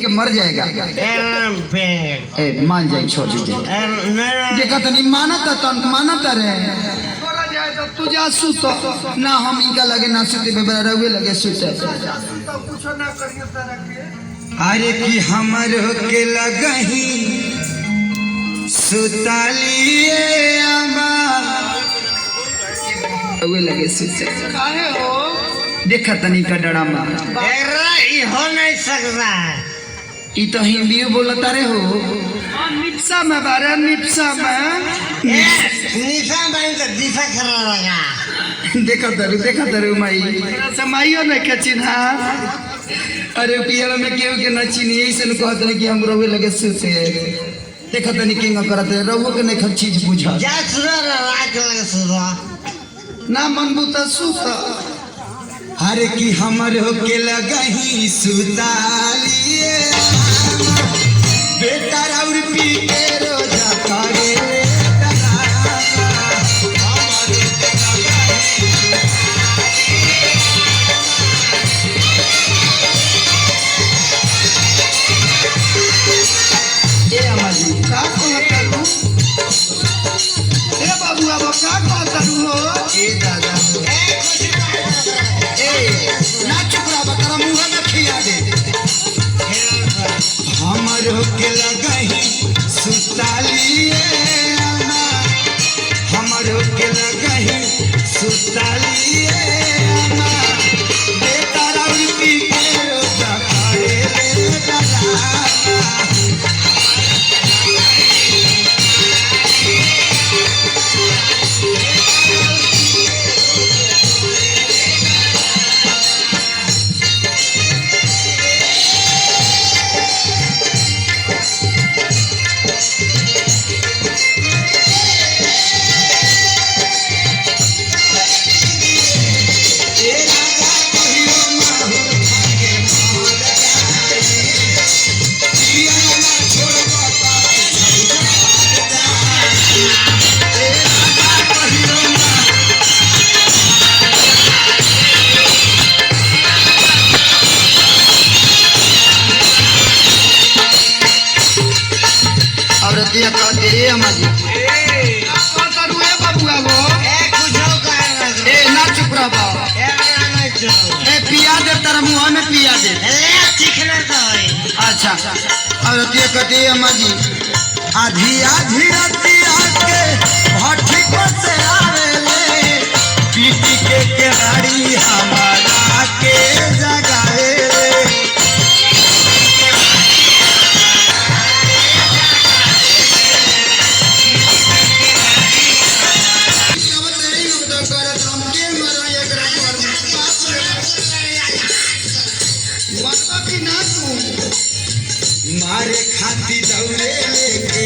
के मर जाएगा। मान जाए छोड़ दीजिए। देखा तो नहीं मानता तो मानता रहे तो तू जा सुत ना हम इनका लगे ना सुते बेबरा रहुए लगे सुते कुछ ना करिए तरह के। अरे कि हमर के लगही सुतालिए आमा रहुए लगे सुते काहे हो देखा तनी का डरामा हो नहीं सकता ई तो हिंदी बोलता रे हो निप्सा में बारे निप्सा में निशा भाई तो दिशा खरा लगा देखा दरु माई समाइयो न के चिन्हा। अरे पियल में केहू के न चिन्ही ऐसे कहत नहीं कि हम रोवे लगे सुते देखा तनी केंगा करत रहो के नहीं चीज बुझा जा सुरा राख लगे सुरा ना मनबू त सुत। हर की हमर हो के लगही सुतालिए बेटा और पी के रोजा करे हमर के लगही सुतालिए हमर के लगही सुतालिए बेटा और पी के रोजा करे पिया दे तेरा मुँह में पिया दे अच्छा और कहते अम्मा जी आधी आधी रतिया के भट्टी को से आवेले पीटी के केवाड़ी हमारा के जगावे मारे खाती दौड़े लेके